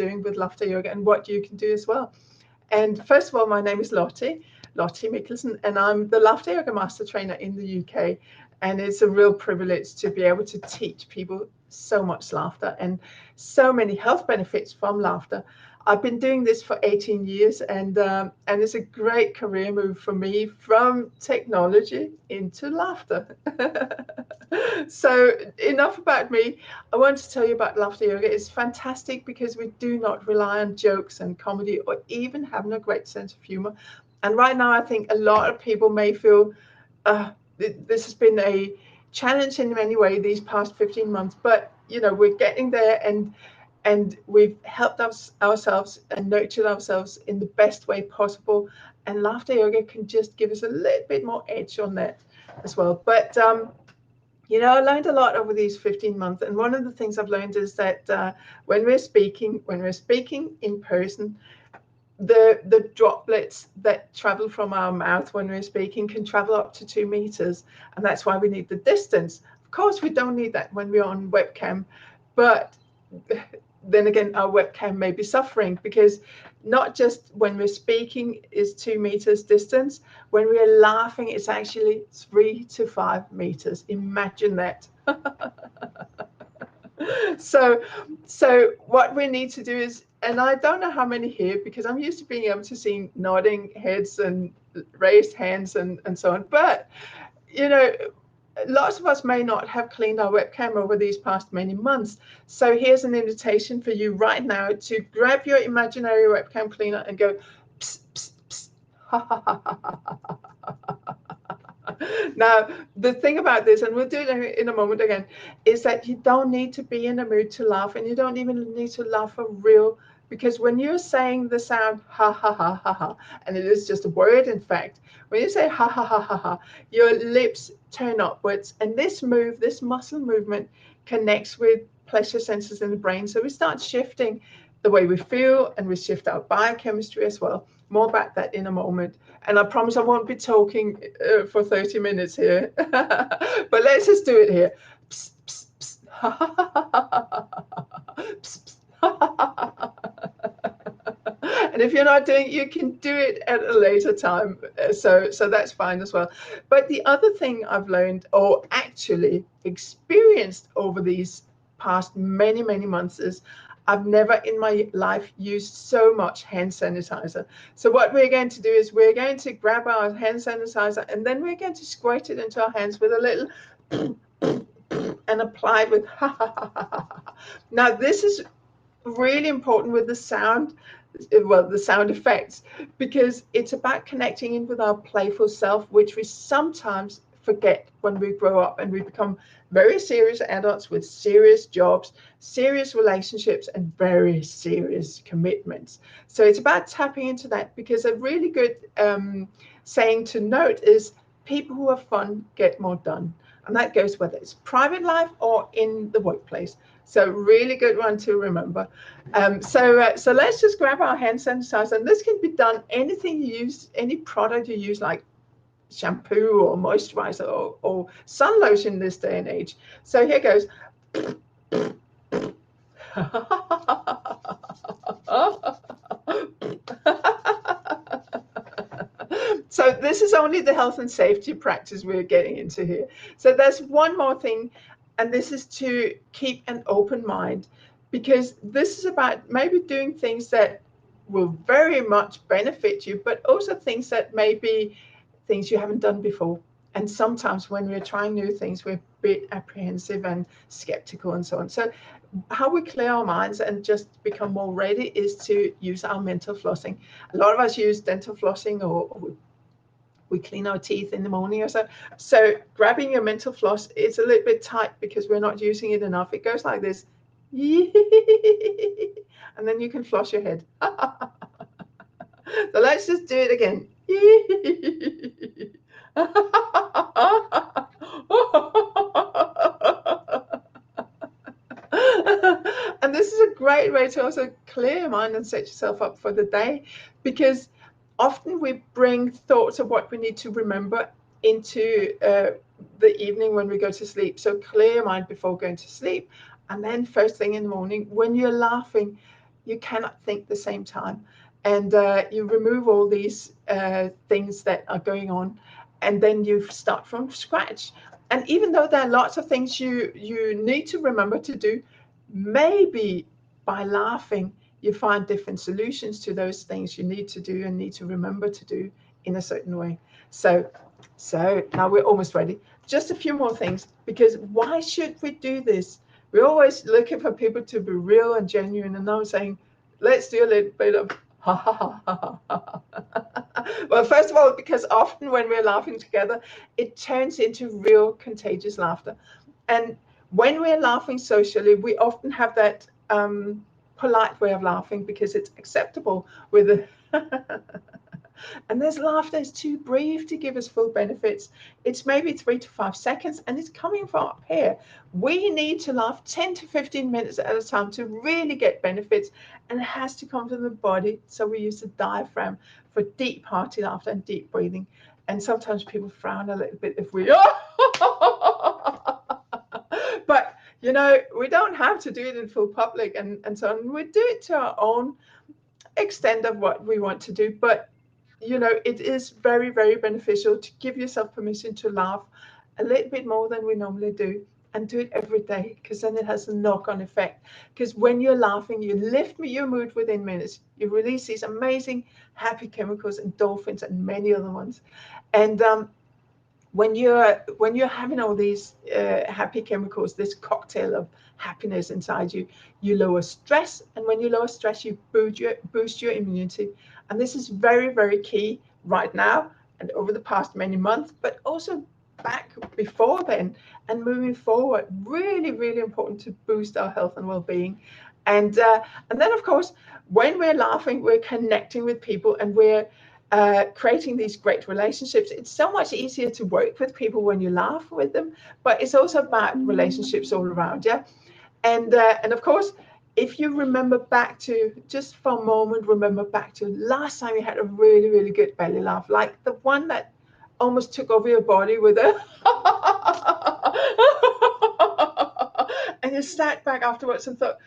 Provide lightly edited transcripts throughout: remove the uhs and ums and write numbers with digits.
doing with laughter yoga and what you can do as well. And first of all, my name is Lotte Mikkelsen, and I'm the laughter yoga master trainer in the UK. And it's a real privilege to be able to teach people so much laughter and so many health benefits from laughter. I've been doing this for 18 years, and it's a great career move for me from technology into laughter. So enough about me. I want to tell you about laughter yoga. It's fantastic because we do not rely on jokes and comedy or even having a great sense of humor. And right now, I think a lot of people may feel this has been a challenge in many ways these past 15 months, but we're getting there, and we've helped ourselves and nurtured ourselves in the best way possible. And laughter yoga can just give us a little bit more edge on that as well. But I learned a lot over these 15 months, and one of the things I've learned is that when we're speaking in person, the droplets that travel from our mouth when we're speaking can travel up to 2 meters, and that's why we need the distance. Of course, we don't need that when we're on webcam, but then again, our webcam may be suffering because not just when we're speaking is 2 meters distance. When we're laughing, it's actually 3 to 5 meters. Imagine that. So what we need to do is, and I don't know how many here because I'm used to being able to see nodding heads and raised hands and so on, but lots of us may not have cleaned our webcam over these past many months. So here's an invitation for you right now to grab your imaginary webcam cleaner and go psst, psst, psst, ha, ha, ha, ha, ha, ha, ha. Now, the thing about this, and we'll do it in a moment again, is that you don't need to be in a mood to laugh, and you don't even need to laugh for real, because when you're saying the sound ha ha ha ha ha, and it is just a word, in fact, when you say ha ha ha ha ha, your lips turn upwards, and this muscle movement connects with pleasure sensors in the brain. So we start shifting the way we feel, and we shift our biochemistry as well. More about that in a moment. And I promise I won't be talking for 30 minutes here, but let's just do it here. Psst, psst, psst. Ha, ha, ha, ha, ha, ha, ha. Psst, psst. Ha, ha, ha, ha, ha. And if you're not doing it, you can do it at a later time. So that's fine as well. But the other thing I've learned, or actually experienced over these past many, many months, is I've never in my life used so much hand sanitizer. So what we're going to do is we're going to grab our hand sanitizer, and then we're going to squirt it into our hands with a little and apply it with ha ha ha ha ha. Now this is really important with the sound, well, the sound effects, because it's about connecting in with our playful self, which we sometimes forget when we grow up and we become very serious adults with serious jobs, serious relationships, and very serious commitments. So it's about tapping into that, because a really good saying to note is people who have fun get more done. And that goes whether it's private life or in the workplace. So really good one to remember. So let's just grab our hand sanitizer, and this can be done anything you use, any product you use, like shampoo or moisturizer or sun lotion this day and age. So here goes. So this is only the health and safety practice we're getting into here. So there's one more thing, and this is to keep an open mind, because this is about maybe doing things that will very much benefit you, but also things that may be things you haven't done before. And sometimes when we're trying new things, we're a bit apprehensive and skeptical and so on. So how we clear our minds and just become more ready is to use our mental flossing. A lot of us use dental flossing, or we clean our teeth in the morning or so. So grabbing your mental floss is a little bit tight because we're not using it enough. It goes like this. And then you can floss your head. So let's just do it again. And this is a great way to also clear your mind and set yourself up for the day, because often we bring thoughts of what we need to remember into the evening when we go to sleep. So clear your mind before going to sleep, and then first thing in the morning when you're laughing, you cannot think the same time. And you remove all these things that are going on, and then you start from scratch. And even though there are lots of things you need to remember to do, maybe by laughing, you find different solutions to those things you need to do and need to remember to do in a certain way. So now we're almost ready. Just a few more things, because why should we do this? We're always looking for people to be real and genuine, and I'm saying, let's do a little bit of ha ha ha ha ha. Well, first of all, because often when we're laughing together, it turns into real contagious laughter. And when we're laughing socially, we often have that polite way of laughing because it's acceptable with the and this laughter is too brief to give us full benefits. It's maybe 3 to 5 seconds, and it's coming from up here. We need to laugh 10 to 15 minutes at a time to really get benefits, and it has to come from the body. So we use the diaphragm for deep, hearty laughter and deep breathing. And sometimes people frown a little bit if we but you know, we don't have to do it in full public and so on. We do it to our own extent of what we want to do, but you know, it is very, very beneficial to give yourself permission to laugh a little bit more than we normally do, and do it every day, because then it has a knock-on effect. Because when you're laughing, you lift your mood within minutes. You release these amazing happy chemicals, endorphins, and many other ones. And when you're having all these happy chemicals, this cocktail of happiness inside you, you lower stress, and when you lower stress, you boost your immunity. And this is very, very key right now and over the past many months, but also back before then and moving forward. Really, really important to boost our health and well-being. And then, of course, when we're laughing, we're connecting with people, and we're creating these great relationships. It's so much easier to work with people when you laugh with them, but it's also about relationships all around, yeah. And of course, if you remember back to, just for a moment, remember back to last time you had a really, really good belly laugh, like the one that almost took over your body with a and you sat back afterwards and thought,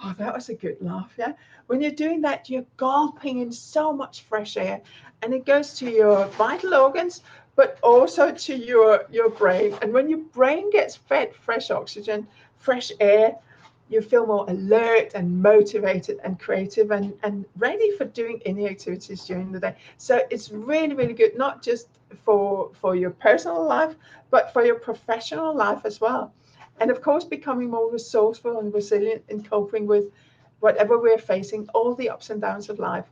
oh, that was a good laugh, yeah. When you're doing that, you're gulping in so much fresh air, and it goes to your vital organs, but also to your brain. And when your brain gets fed fresh oxygen, fresh air, you feel more alert and motivated and creative and ready for doing any activities during the day. So it's really, really good, not just for your personal life, but for your professional life as well. And of course, becoming more resourceful and resilient in coping with whatever we're facing, all the ups and downs of life.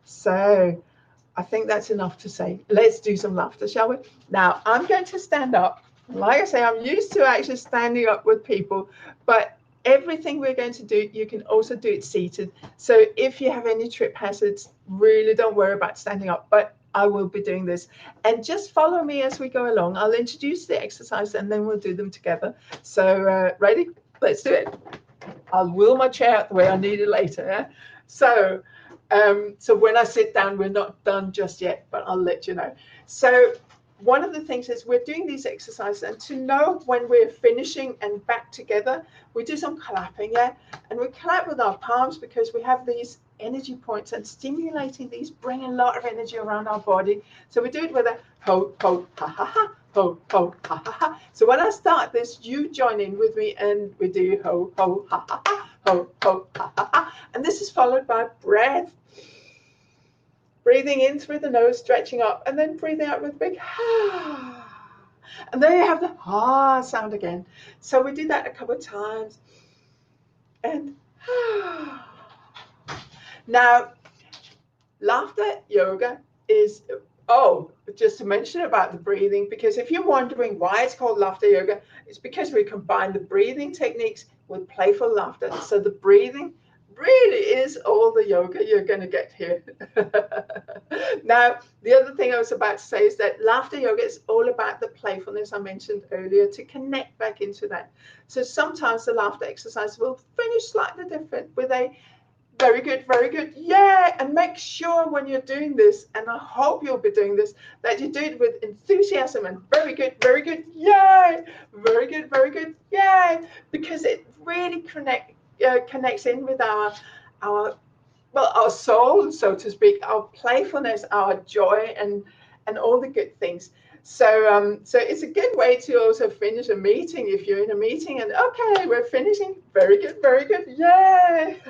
So I think that's enough to say. Let's do some laughter, shall we? Now, I'm going to stand up. Like I say, I'm used to actually standing up with people, but everything we're going to do, you can also do it seated. So if you have any trip hazards, really don't worry about standing up, but I will be doing this. And just follow me as we go along. I'll introduce the exercise and then we'll do them together. So ready? Let's do it. I'll wheel my chair out the way I need it later. Yeah? So when I sit down, we're not done just yet, but I'll let you know. So one of the things is we're doing these exercises, and to know when we're finishing and back together, we do some clapping, yeah? And we clap with our palms because we have these energy points, and stimulating these bring a lot of energy around our body. So we do it with a ho, ho, ha, ha, ha, ho, ho, ha, ha, ha. So when I start this, you join in with me and we do ho, ho, ha, ha, ha, ho, ho, ha, ha, ha. And this is followed by breath. Breathing in through the nose, stretching up, and then breathing out with a big ha. And then you have the ha sound again. So we do that a couple of times. And ha. Now, laughter yoga is, just to mention about the breathing, because if you're wondering why it's called laughter yoga, it's because we combine the breathing techniques with playful laughter. So the breathing really is all the yoga you're going to get here. Now, the other thing I was about to say is that laughter yoga is all about the playfulness I mentioned earlier, to connect back into that. So sometimes the laughter exercise will finish slightly different with a very good, yeah. And make sure when you're doing this, and I hope you'll be doing this, that you do it with enthusiasm and very good, yay, very good, yay, because it really connects in with our well, our soul, so to speak, our playfulness, our joy, and all the good things. So it's a good way to also finish a meeting if you're in a meeting and okay, we're finishing. Very good, very good. Yay!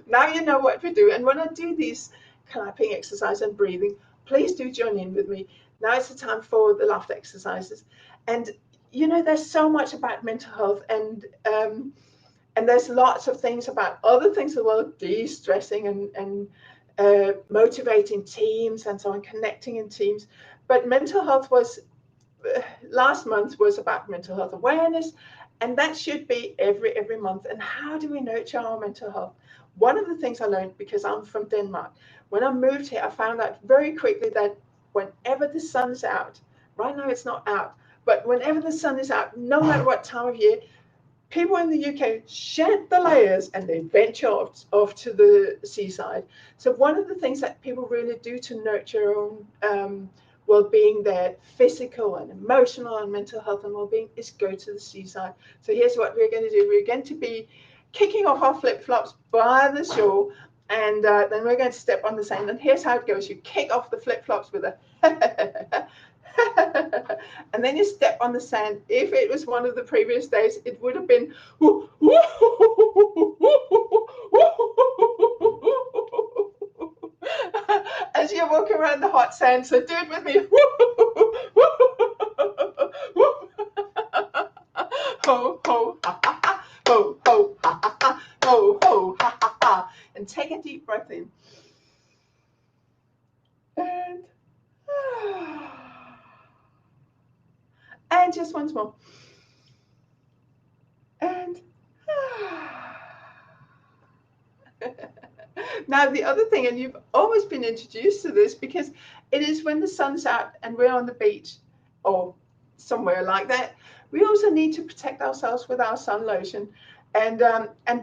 Now you know what we do. And when I do these clapping exercise and breathing, please do join in with me. Now it's the time for the laughter exercises. And you know, there's so much about mental health, and there's lots of things about other things as well, de-stressing and motivating teams and so on, connecting in teams. But mental health was, last month was about mental health awareness, and that should be every month. And how do we nurture our mental health? One of the things I learned, because I'm from Denmark, when I moved here, I found out very quickly that whenever the sun's out, right now it's not out, but whenever the sun is out, no matter what time of year, people in the UK shed the layers and they venture off to the seaside. So one of the things that people really do to nurture their own well-being, their physical and emotional and mental health and well-being, is go to the seaside. So here's what we're going to do. We're going to be kicking off our flip-flops by the shore, and then we're going to step on the sand. And here's how it goes. You kick off the flip-flops with a and then you step on the sand. If it was one of the previous days, it would have been as you're walking around the hot sand. So do it with me. Ho, ho, ha, ha, ha. Ho, ho, ha, ha, ha. Ho, ho, ha, ha, ha. And take a deep breath in. And just once more. And now the other thing, and you've always been introduced to this, because it is when the sun's out and we're on the beach or somewhere like that, we also need to protect ourselves with our sun lotion. And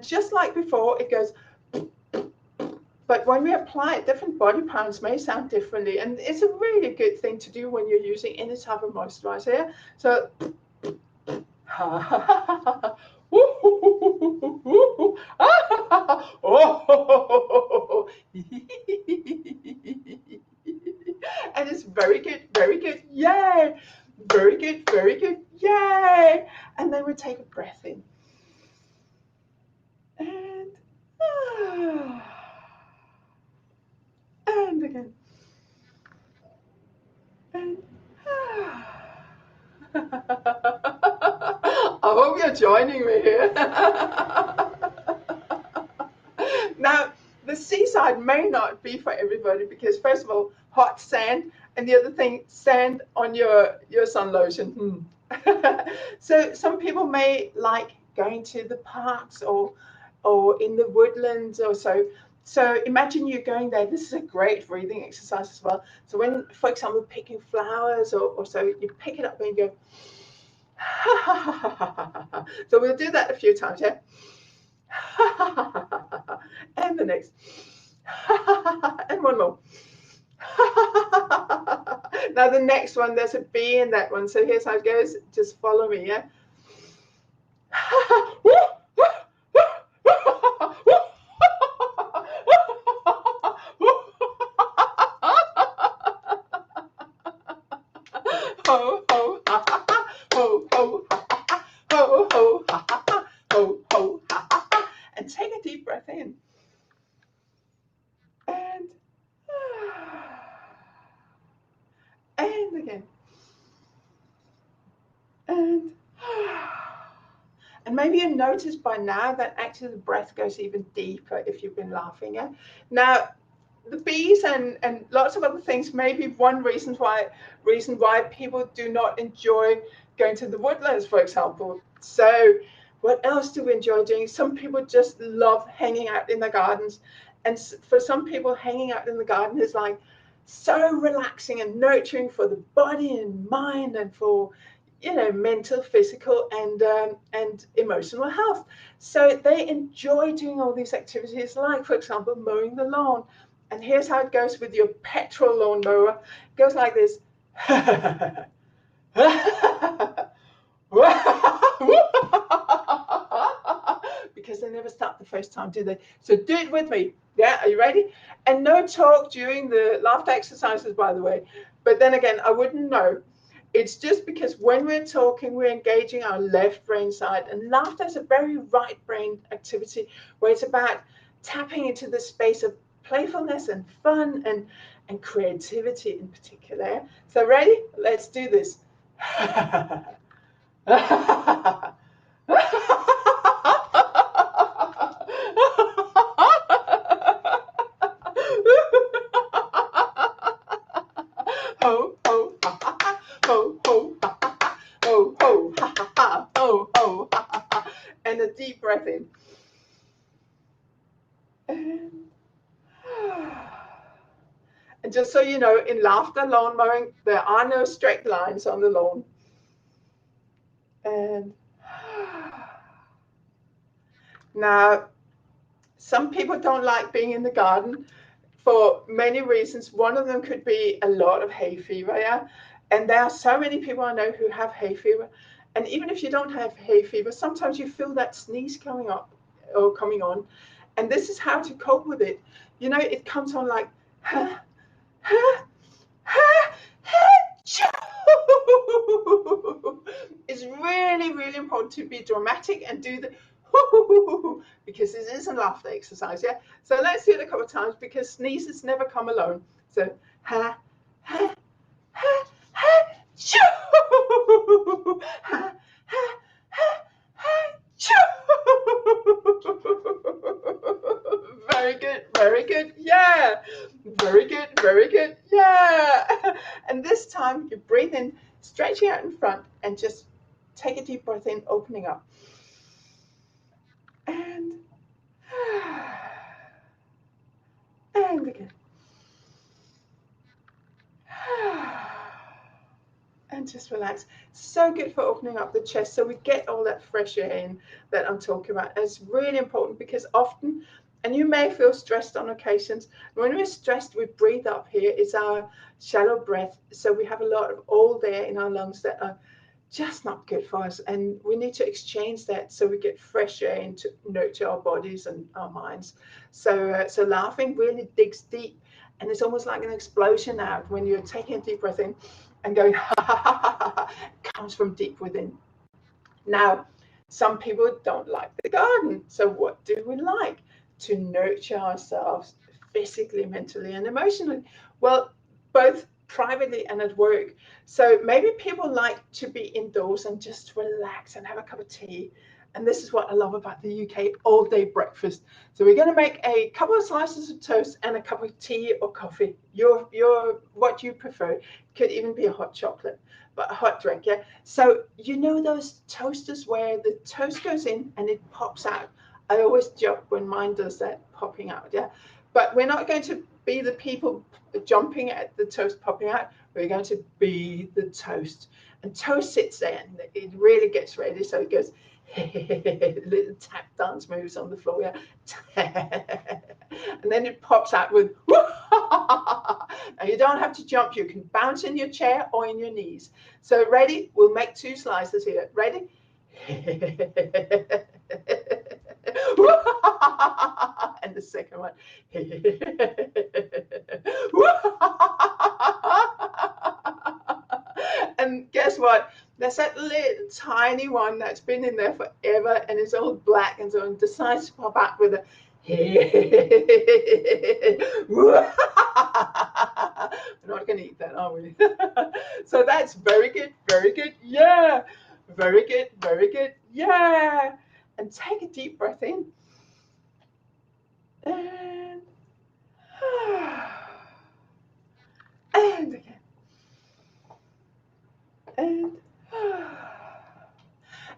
just like before, it goes, but when we apply it, different body parts may sound differently. And it's a really good thing to do when you're using any type of moisturizer. Yeah? So, and it's very good, very good. Yay! Very good, very good. Yay! And then we take a breath in. And again. And I hope you're joining me here. Now, the seaside may not be for everybody, because first of all, hot sand, and the other thing, sand on your sun lotion. So some people may like going to the parks or in the woodlands or so. So imagine you're going there. This is a great breathing exercise as well. So when, for example, picking flowers or so, you pick it up and you go. So we'll do that a few times, yeah? And the next. And one more. Now the next one, there's a B in that one. So here's how it goes. Just follow me, yeah? Ho, ho, ha, ha, ha. Ho, ho, ha, ha, ha. Ho, ho, ha, ha, ha. Ho, ho, ha, ha, ha. And take a deep breath in. And again. And maybe you've noticed by now that actually the breath goes even deeper if you've been laughing. Yeah? Now, the bees and lots of other things may be one reason why people do not enjoy going to the woodlands, for example. So what else do we enjoy doing? Some people just love hanging out in the gardens. And for some people, hanging out in the garden is like so relaxing and nurturing for the body and mind and for, you know, mental, physical, and emotional health. So they enjoy doing all these activities, like, for example, mowing the lawn. And here's how it goes with your petrol lawn mower. It goes like this. because they never start the first time, do they? So do it with me. Yeah, are you ready? And no talk during the laughter exercises, by the way. But then again, I wouldn't know. It's just because when we're talking, we're engaging our left brain side, and laughter is a very right brain activity where it's about tapping into the space of playfulness and fun and creativity in particular. So ready? Let's do this. Ho, ho, ha, ha, ha. Ho, ho, ha, ha, ha. Ho, ho, ha, ha, ha. Ho, ho, ha, ha, ha. And a deep breath in. And just so you know, in laughter lawn mowing, there are no straight lines on the lawn. And now, some people don't like being in the garden for many reasons. One of them could be a lot of hay fever, yeah? And there are so many people I know who have hay fever. And even if you don't have hay fever, sometimes you feel that sneeze coming up or coming on. And this is how to cope with it. You know, it comes on like, ha, ha, ha, ha, it's really, really important to be dramatic and do the because this is a laughter exercise, yeah? So let's do it a couple of times because sneezes never come alone. So, ha, ha, ha, ha, choo! Ha, ha, ha, ha, choo! Very good, very good, yeah. Very good, yeah. And this time you breathe in, stretching out in front, and just take a deep breath in, opening up. And again. And just relax. So good for opening up the chest so we get all that fresh air in that I'm talking about. And it's really important because often, and you may feel stressed on occasions, when we're stressed, we breathe up here. It's our shallow breath. So we have a lot of old air in our lungs that are just not good for us, and we need to exchange that so we get fresh air in to nurture our bodies and our minds. So laughing really digs deep, and it's almost like an explosion out when you're taking a deep breath in and going ha ha ha ha ha. It comes from deep within. Now, some people don't like the garden, so what do we like? To nurture ourselves physically, mentally, and emotionally. Well, both privately and at work. So maybe people like to be indoors and just relax and have a cup of tea. And this is what I love about the UK all day breakfast. So we're going to make a couple of slices of toast and a cup of tea or coffee. Your what you prefer. Could even be a hot chocolate, but a hot drink, yeah. So you know those toasters where the toast goes in and it pops out. I always joke when mine does that, popping out, yeah. But we're not going to be the people jumping at the toast popping out. We're going to be the toast. And toast sits there and it really gets ready. So it goes, little tap dance moves on the floor, yeah. And then it pops out with, now you don't have to jump. You can bounce in your chair or in your knees. So ready? We'll make 2 slices here. Ready? And the second one. And guess what? There's that little tiny one that's been in there forever and it's all black and so it decides to pop out with a we're not going to eat that, are we? So that's very good, yeah. Very good, yeah. And take a deep breath in. And again.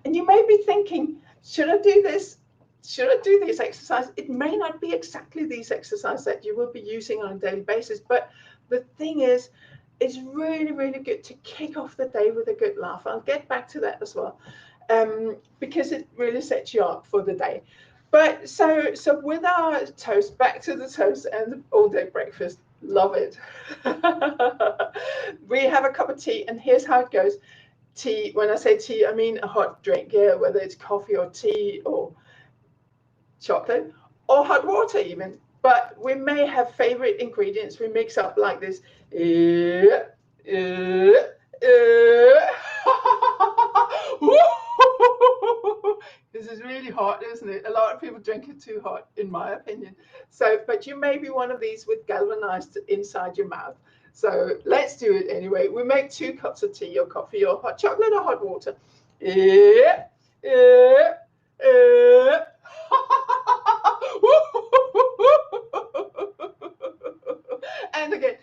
And you may be thinking, should I do this? Should I do this exercise? It may not be exactly these exercises that you will be using on a daily basis, but the thing is, it's really, really good to kick off the day with a good laugh. I'll get back to that as well, because it really sets you up for the day. But so with our toast, back to the toast and the all-day breakfast, love it. We have a cup of tea, and here's how it goes. Tea, when I say tea, I mean a hot drink, yeah, whether it's coffee or tea or chocolate, or hot water even. But we may have favorite ingredients we mix up like this. This is really hot, isn't it? A lot of people drink it too hot, in my opinion. So, but you may be one of these with galvanized inside your mouth. So let's do it anyway. We make 2 cups of tea or coffee or hot chocolate or hot water. And again.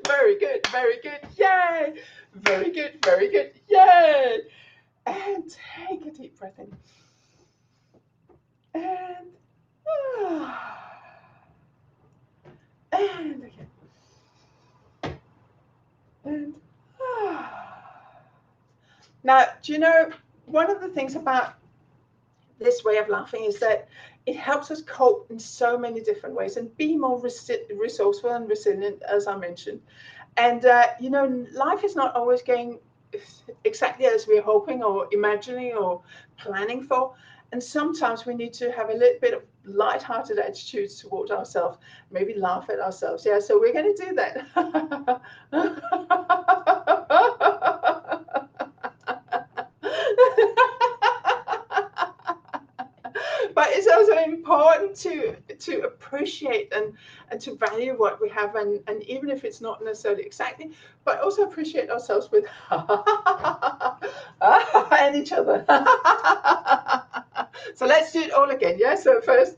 Very good, very good, yay! Very good, yay! And take a deep breath in. And again. And now, do you know, one of the things about this way of laughing is that it helps us cope in so many different ways and be more resourceful and resilient, as I mentioned. And, you know, life is not always going exactly as we're hoping or imagining or planning for. And sometimes we need to have a little bit of light-hearted attitudes towards ourselves, maybe laugh at ourselves. Yeah, so we're going to do that. But it's also important to appreciate and to value what we have, and even if it's not necessarily exciting, but also appreciate ourselves with and each other. So let's do it all again. Yeah, so first.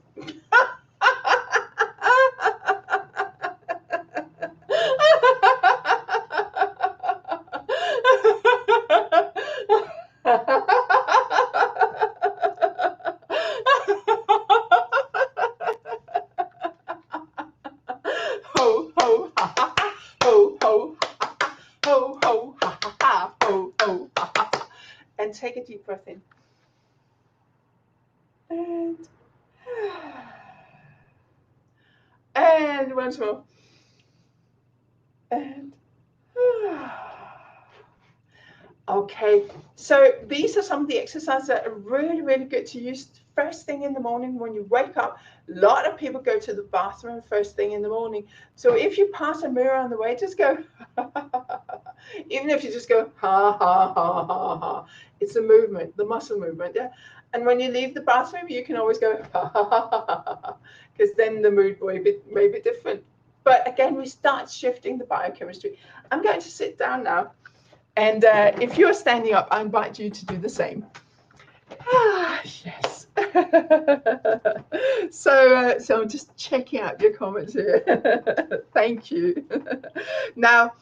Ho ho ha ha ha, ho ho ha ha, ho ho ha ha ha, ho ho ha ha. And take a deep breath in. And once more. And okay, so these are some of the exercises that are really, really good to use first thing in the morning when you wake up. A lot of people go to the bathroom first thing in the morning. So if you pass a mirror on the way, just go, even if you just go, ha, ha, ha, ha, ha. It's a movement, the muscle movement, yeah. And when you leave the bathroom, you can always go, ha, ha, ha, ha, ha, because then the mood may be different. But again, we start shifting the biochemistry. I'm going to sit down now. And if you're standing up, I invite you to do the same. Yes. So I'm just checking out your comments here. Thank you. Now,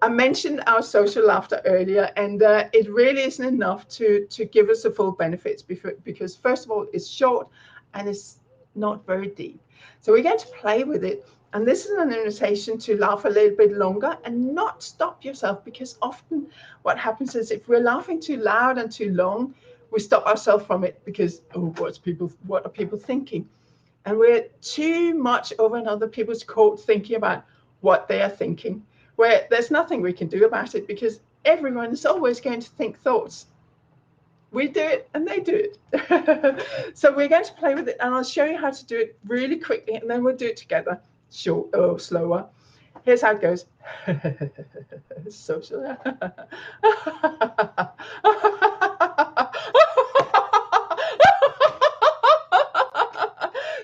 I mentioned our social laughter earlier, and it really isn't enough to give us the full benefits because first of all, it's short and it's not very deep. So we're going to play with it. And this is an invitation to laugh a little bit longer and not stop yourself, because often what happens is if we're laughing too loud and too long, we stop ourselves from it because, oh, what are people thinking? And we're too much over in other people's court thinking about what they are thinking, where there's nothing we can do about it because everyone is always going to think thoughts. We do it and they do it. So we're going to play with it, and I'll show you how to do it really quickly, and then we'll do it together. Slower. Here's how it goes. Social.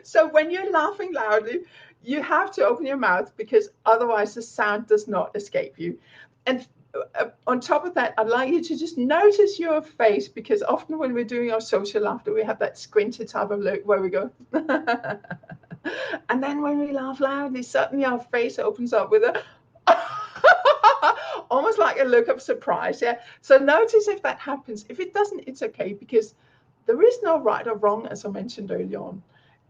So when you're laughing loudly, you have to open your mouth because otherwise the sound does not escape you. And on top of that, I'd like you to just notice your face, because often when we're doing our social laughter, we have that squinted type of look where we go. And then when we laugh loudly, suddenly our face opens up with a almost like a look of surprise. Yeah. So notice if that happens. If it doesn't, it's okay, because there is no right or wrong, as I mentioned earlier on.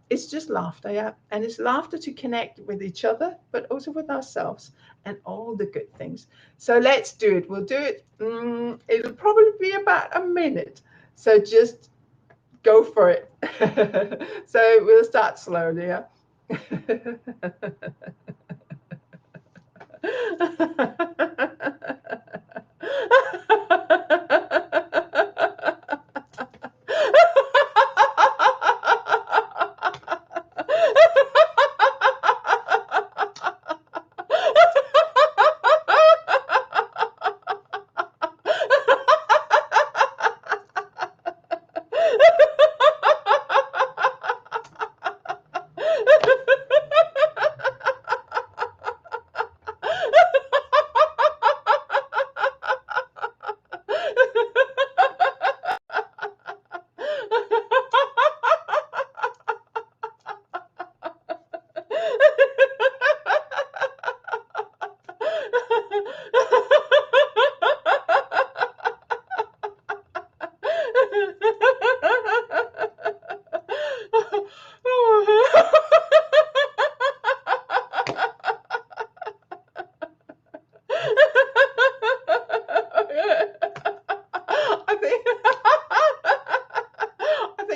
It's just laughter, yeah. And it's laughter to connect with each other, but also with ourselves and all the good things. So let's do it. We'll do it. It'll probably be about a minute. So just go for it. So we'll start slowly, yeah.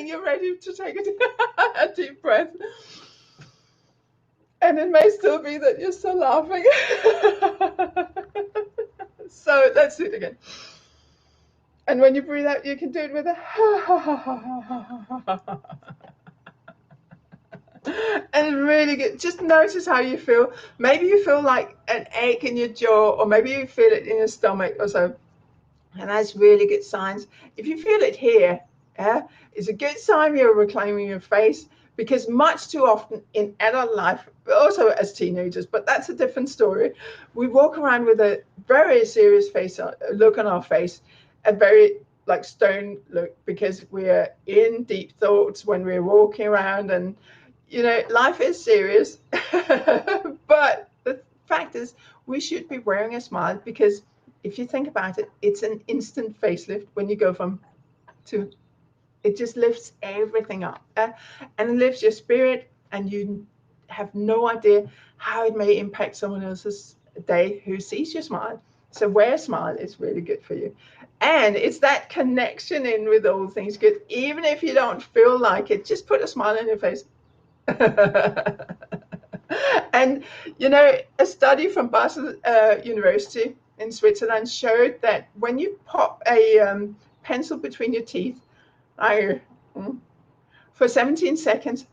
You're ready to take a deep breath. And it may still be that you're still laughing. So let's do it again. And when you breathe out, you can do it with a and really good. Just notice how you feel. Maybe you feel like an ache in your jaw, or maybe you feel it in your stomach or so. And that's really good signs. If you feel it here, it's a good sign you're reclaiming your face, because much too often in adult life, also as teenagers, but that's a different story, we walk around with a very serious face look on our face, a very like stone look, because we're in deep thoughts when we're walking around. And you know, life is serious. But the fact is, we should be wearing a smile, because if you think about it, it's an instant facelift when you go from to. It just lifts everything up, and it lifts your spirit, and you have no idea how it may impact someone else's day who sees your smile. So wear a smile is really good for you. And it's that connection in with all things good. Even if you don't feel like it, just put a smile on your face. And you know, a study from Basel University in Switzerland showed that when you pop a pencil between your teeth for 17 seconds,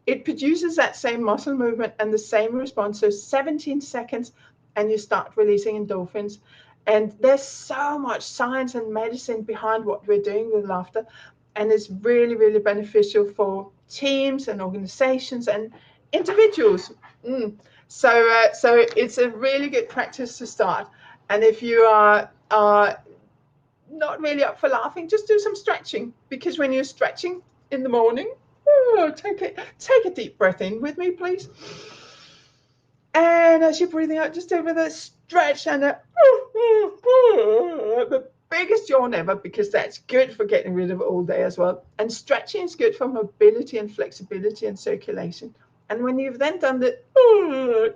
it produces that same muscle movement and the same response. So 17 seconds and you start releasing endorphins. And there's so much science and medicine behind what we're doing with laughter. And it's really, really beneficial for teams and organizations and individuals. So it's a really good practice to start. And if you are not really up for laughing, just do some stretching, because when you're stretching in the morning, take a deep breath in with me, please. And as you're breathing out, just do it with a stretch and the biggest yawn ever, because that's good for getting rid of all day as well. And stretching is good for mobility and flexibility and circulation. And when you've then done the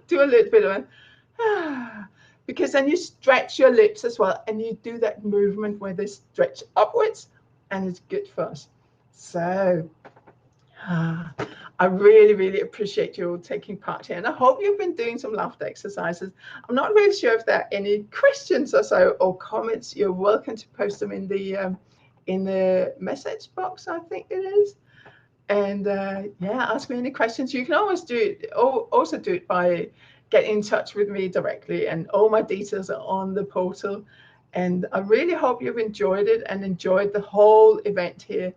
do a little bit of it, because then you stretch your lips as well, and you do that movement where they stretch upwards, and it's good for us. So I really, really appreciate you all taking part here, and I hope you've been doing some laughter exercises. I'm not really sure if there are any questions or so, or comments. You're welcome to post them in the message box, I think it is. And yeah, ask me any questions. You can always also do it by getting in touch with me directly, and all my details are on the portal. And I really hope you've enjoyed it and enjoyed the whole event here.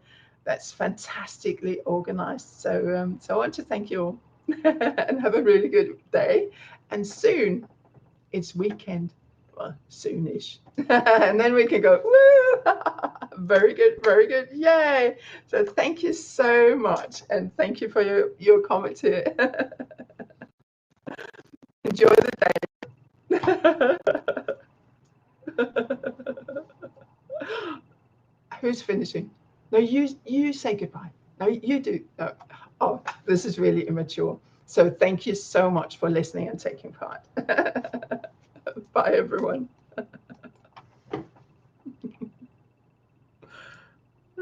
That's fantastically organized. So I want to thank you all and have a really good day. And soon it's weekend. Well, soonish. And then we can go, woo! Very good, very good. Yay. So thank you so much. And thank you for your comments here. Enjoy the day. Who's finishing? No, you say goodbye. No, you do. No. Oh, this is really immature. So thank you so much for listening and taking part. Bye, everyone.